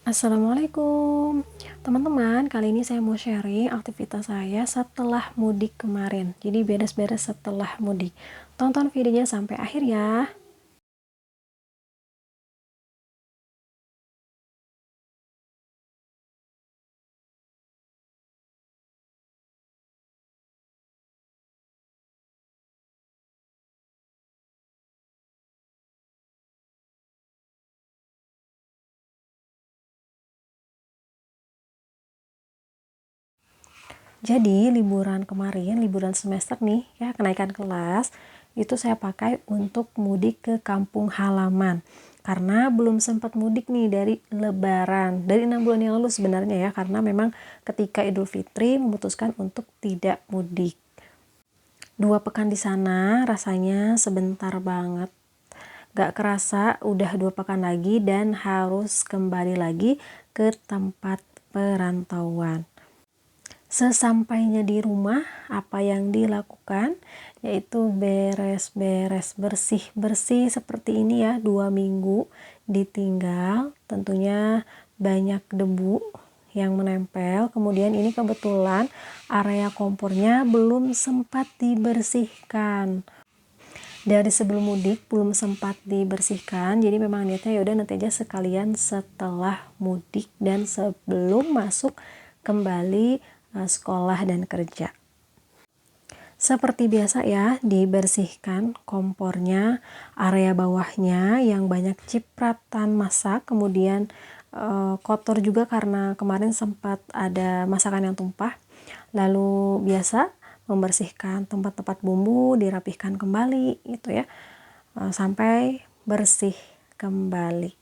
Assalamualaikum teman-teman, kali ini saya mau sharing aktivitas saya setelah mudik kemarin. Jadi beres-beres setelah mudik. Tonton videonya sampai akhir ya. Jadi liburan kemarin, liburan semester nih ya, kenaikan kelas, itu saya pakai untuk mudik ke kampung halaman. Karena belum sempat mudik nih dari lebaran, dari 6 bulan yang lalu sebenarnya ya, karena memang ketika Idul Fitri memutuskan untuk tidak mudik. 2 pekan di sana rasanya sebentar banget. Gak kerasa udah 2 pekan lagi dan harus kembali lagi ke tempat perantauan. Sesampainya di rumah, apa yang dilakukan yaitu beres-beres, bersih-bersih seperti ini ya, 2 minggu ditinggal, tentunya banyak debu yang menempel. Kemudian ini kebetulan area kompornya belum sempat dibersihkan. Dari sebelum mudik belum sempat dibersihkan, jadi memang niatnya yaudah nanti aja sekalian setelah mudik dan sebelum masuk kembali sekolah dan kerja. Seperti biasa ya, dibersihkan kompornya, area bawahnya yang banyak cipratan masak, kemudian kotor juga karena kemarin sempat ada masakan yang tumpah. Lalu biasa membersihkan tempat-tempat bumbu, dirapihkan kembali gitu ya, sampai bersih kembali.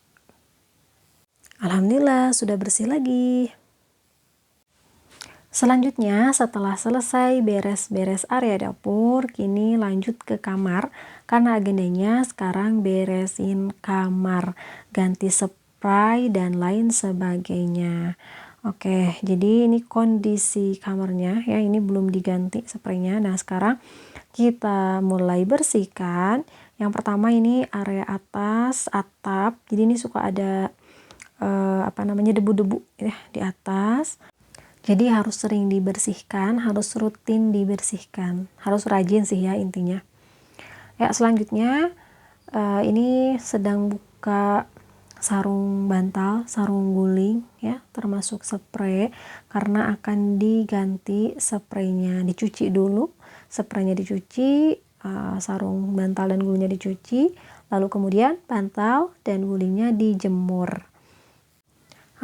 Alhamdulillah sudah bersih lagi. Selanjutnya, setelah selesai beres-beres area dapur, kini lanjut ke kamar, karena agendanya sekarang beresin kamar, ganti spray dan lain sebagainya. Oke, jadi ini kondisi kamarnya ya, ini belum diganti spraynya. Nah, sekarang kita mulai bersihkan. Yang pertama ini area atas, atap. Jadi ini suka ada debu-debu ya di atas. Jadi harus sering dibersihkan, harus rutin dibersihkan, harus rajin sih ya intinya. Ya, selanjutnya ini sedang buka sarung bantal, sarung guling ya, termasuk spray, karena akan diganti spraynya. Dicuci dulu, spraynya dicuci, sarung bantal dan gulingnya dicuci, lalu kemudian bantal dan gulingnya dijemur.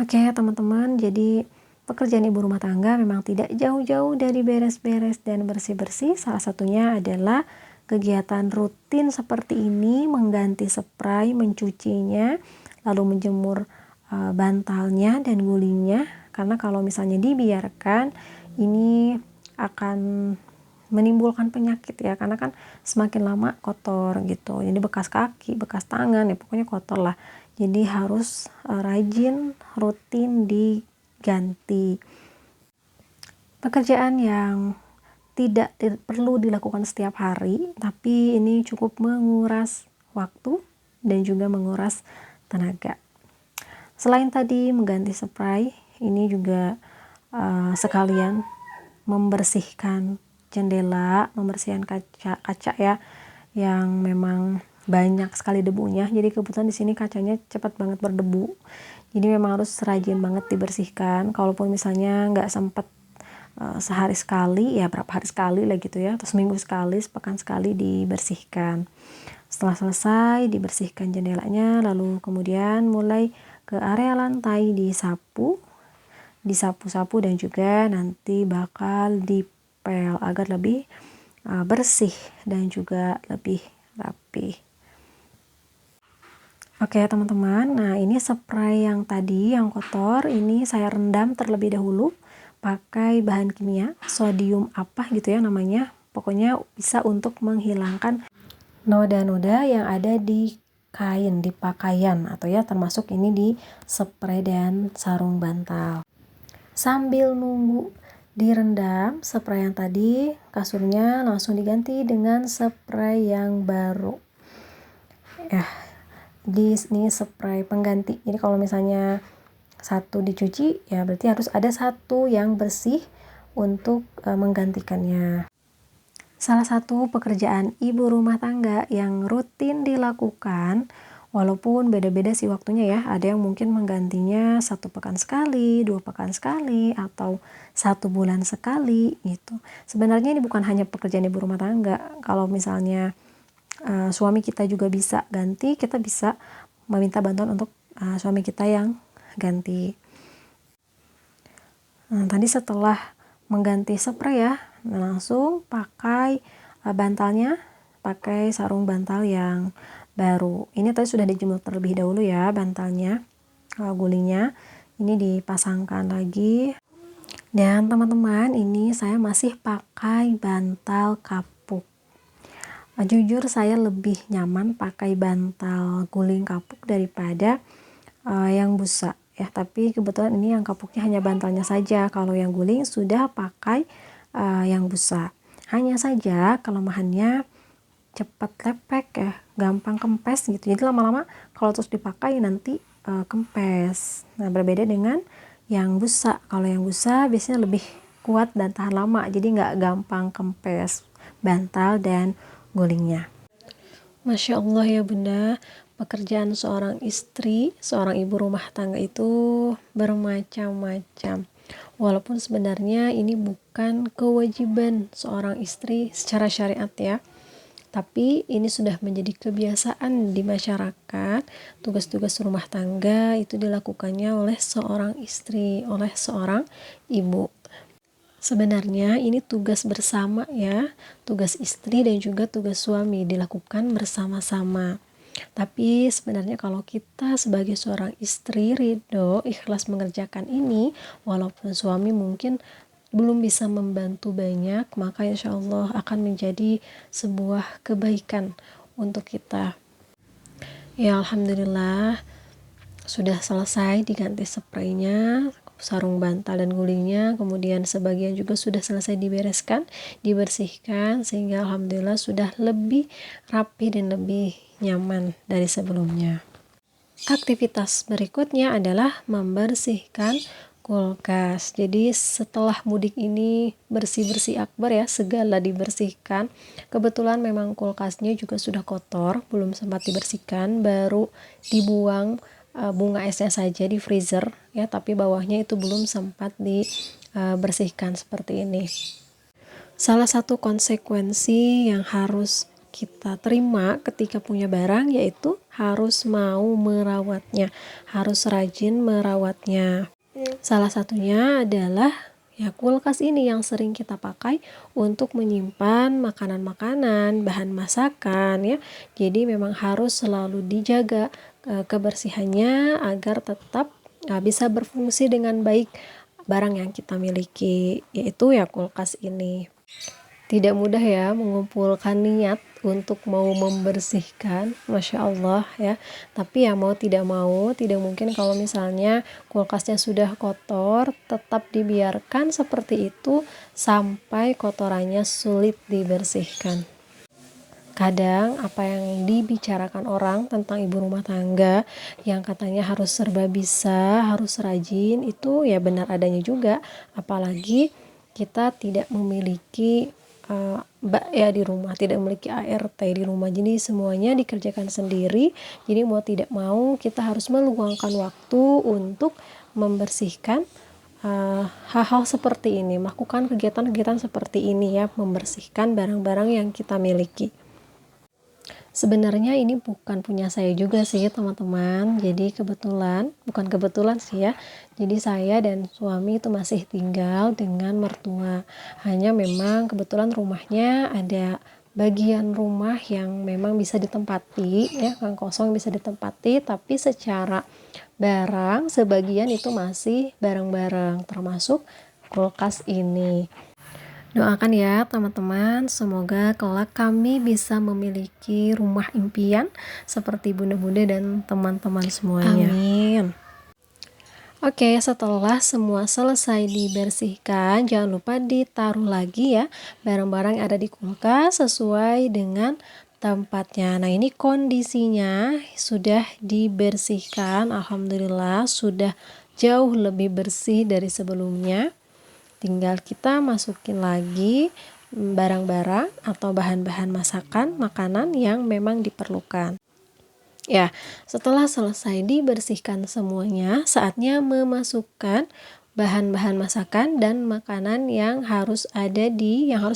Oke teman-teman, jadi pekerjaan ibu rumah tangga memang tidak jauh-jauh dari beres-beres dan bersih-bersih. Salah satunya adalah kegiatan rutin seperti ini, mengganti spray, mencucinya, lalu menjemur bantalnya dan gulingnya. Karena kalau misalnya dibiarkan, ini akan menimbulkan penyakit ya, karena kan semakin lama kotor gitu. Jadi bekas kaki, bekas tangan ya, pokoknya kotor lah. Jadi harus rajin, rutin diganti. Pekerjaan yang tidak perlu dilakukan setiap hari, tapi ini cukup menguras waktu dan juga menguras tenaga. Selain tadi mengganti spray, ini juga sekalian membersihkan jendela, membersihkan kaca ya, yang memang banyak sekali debunya. Jadi kebetulan di sini kacanya cepat banget berdebu. Jadi memang harus rajin banget dibersihkan. Kalaupun misalnya nggak sempat sehari sekali, ya berapa hari sekali lah gitu ya, atau seminggu sekali, sepekan sekali dibersihkan. Setelah selesai dibersihkan jendelanya, lalu kemudian mulai ke area lantai disapu-sapu dan juga nanti bakal dipel agar lebih bersih dan juga lebih rapi. Oke teman-teman, nah ini spray yang tadi yang kotor, ini saya rendam terlebih dahulu pakai bahan kimia, sodium apa gitu ya namanya, pokoknya bisa untuk menghilangkan noda-noda yang ada di kain, di pakaian, atau ya termasuk ini di spray dan sarung bantal. Sambil nunggu direndam spray yang tadi, kasurnya langsung diganti dengan spray yang baru ya. Di sini spray pengganti. Jadi kalau misalnya satu dicuci, ya berarti harus ada satu yang bersih untuk menggantikannya. Salah satu pekerjaan ibu rumah tangga yang rutin dilakukan, walaupun beda-beda sih waktunya ya, ada yang mungkin menggantinya 1 pekan sekali, 2 pekan sekali, atau 1 bulan sekali gitu. Sebenarnya ini bukan hanya pekerjaan ibu rumah tangga. Kalau misalnya suami kita juga bisa ganti, kita bisa meminta bantuan untuk suami kita yang ganti. Nah, tadi setelah mengganti spray ya, langsung pakai bantalnya, pakai sarung bantal yang baru. Ini tadi sudah dijemur terlebih dahulu ya bantalnya, gulingnya. Ini dipasangkan lagi. Dan teman-teman, ini saya masih pakai bantal kapuk. Jujur saya lebih nyaman pakai bantal guling kapuk daripada yang busa ya, tapi kebetulan ini yang kapuknya hanya bantalnya saja. Kalau yang guling sudah pakai yang busa. Hanya saja kelemahannya cepat lepek ya, gampang kempes gitu. Jadi lama-lama kalau terus dipakai nanti kempes. Nah, berbeda dengan yang busa. Kalau yang busa biasanya lebih kuat dan tahan lama, jadi nggak gampang kempes bantal dan gulingnya. Masya Allah ya Bunda, pekerjaan seorang istri, seorang ibu rumah tangga itu bermacam-macam. Walaupun sebenarnya ini bukan kewajiban seorang istri secara syariat ya, tapi ini sudah menjadi kebiasaan di masyarakat. Tugas-tugas rumah tangga itu dilakukannya oleh seorang istri, oleh seorang ibu. Sebenarnya ini tugas bersama ya, tugas istri dan juga tugas suami dilakukan bersama-sama. Tapi sebenarnya kalau kita sebagai seorang istri ridho, ikhlas mengerjakan ini, walaupun suami mungkin belum bisa membantu banyak, maka insya Allah akan menjadi sebuah kebaikan untuk kita. Ya Alhamdulillah, sudah selesai diganti spraynya, sarung bantal dan gulingnya, kemudian sebagian juga sudah selesai dibereskan, dibersihkan, sehingga alhamdulillah sudah lebih rapi dan lebih nyaman dari sebelumnya. Aktivitas berikutnya adalah membersihkan kulkas. Jadi setelah mudik ini bersih-bersih akbar ya, segala dibersihkan. Kebetulan memang kulkasnya juga sudah kotor, belum sempat dibersihkan, baru dibuang bunga esnya saja di freezer ya, tapi bawahnya itu belum sempat dibersihkan seperti ini. Salah satu konsekuensi yang harus kita terima ketika punya barang yaitu harus mau merawatnya, harus rajin merawatnya. Salah satunya adalah ya kulkas ini yang sering kita pakai untuk menyimpan makanan-makanan, bahan masakan ya. Jadi memang harus selalu dijaga kebersihannya agar tetap bisa berfungsi dengan baik barang yang kita miliki, yaitu ya kulkas ini. Tidak mudah ya mengumpulkan niat untuk mau membersihkan, Masya Allah ya. Tapi ya mau tidak mau, tidak mungkin kalau misalnya kulkasnya sudah kotor, tetap dibiarkan seperti itu sampai kotorannya sulit dibersihkan. Kadang apa yang dibicarakan orang tentang ibu rumah tangga yang katanya harus serba bisa, harus rajin, itu ya benar adanya juga. Apalagi kita tidak memiliki ya di rumah, tidak memiliki ART di rumah, jadi semuanya dikerjakan sendiri. Jadi mau tidak mau kita harus meluangkan waktu untuk membersihkan hal-hal seperti ini, melakukan kegiatan-kegiatan seperti ini ya, membersihkan barang-barang yang kita miliki. Sebenarnya ini bukan punya saya juga sih teman-teman, jadi bukan kebetulan sih ya, jadi saya dan suami itu masih tinggal dengan mertua. Hanya memang kebetulan rumahnya ada bagian rumah yang memang bisa ditempati ya, yang kosong bisa ditempati, tapi secara barang sebagian itu masih barang-barang termasuk kulkas ini. Doakan ya teman-teman, semoga kelak kami bisa memiliki rumah impian seperti bunda-bunda dan teman-teman semuanya. Amin. Oke, setelah semua selesai dibersihkan, jangan lupa ditaruh lagi ya barang-barang yang ada di kulkas sesuai dengan tempatnya. Nah, ini kondisinya sudah dibersihkan, alhamdulillah sudah jauh lebih bersih dari sebelumnya. Tinggal kita masukin lagi barang-barang atau bahan-bahan masakan, makanan yang memang diperlukan. Ya, setelah selesai dibersihkan semuanya, saatnya memasukkan bahan-bahan masakan dan makanan yang harus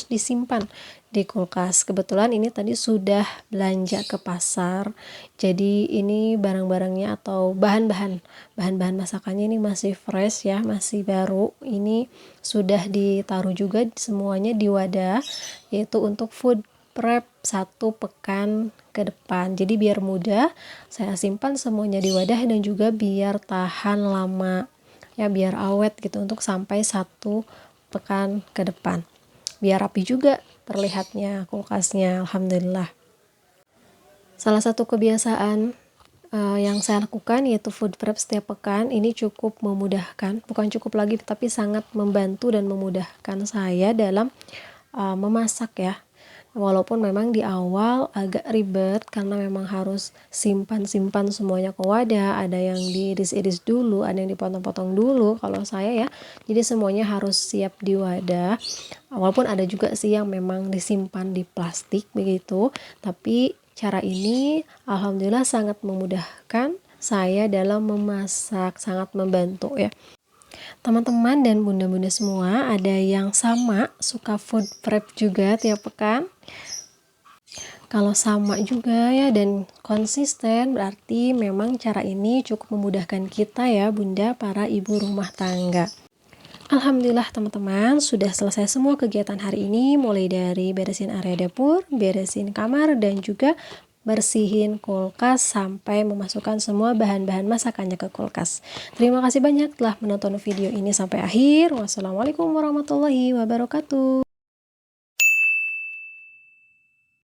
disimpan di kulkas. Kebetulan ini tadi sudah belanja ke pasar, jadi ini barang-barangnya atau bahan-bahan masakannya ini masih fresh ya, masih baru. Ini sudah ditaruh juga semuanya di wadah, yaitu untuk food prep 1 pekan ke depan. Jadi biar mudah, saya simpan semuanya di wadah dan juga biar tahan lama ya, biar awet gitu untuk sampai 1 pekan ke depan. Biar rapi juga terlihatnya kulkasnya, alhamdulillah. Salah satu kebiasaan yang saya lakukan yaitu food prep setiap pekan. Ini cukup memudahkan, bukan cukup lagi tapi sangat membantu dan memudahkan saya dalam memasak ya. Walaupun memang di awal agak ribet karena memang harus simpan-simpan semuanya ke wadah, ada yang diiris-iris dulu, ada yang dipotong-potong dulu kalau saya ya. Jadi semuanya harus siap di wadah. Walaupun ada juga sih yang memang disimpan di plastik begitu, tapi cara ini alhamdulillah sangat memudahkan saya dalam memasak, sangat membantu ya. Teman-teman dan bunda-bunda semua, ada yang sama suka food prep juga tiap pekan? Kalau sama juga ya dan konsisten, berarti memang cara ini cukup memudahkan kita ya bunda, para ibu rumah tangga. Alhamdulillah teman-teman, sudah selesai semua kegiatan hari ini, mulai dari beresin area dapur, beresin kamar, dan juga bersihin kulkas sampai memasukkan semua bahan-bahan masakannya ke kulkas. Terima kasih banyak telah menonton video ini sampai akhir. Wassalamualaikum warahmatullahi wabarakatuh.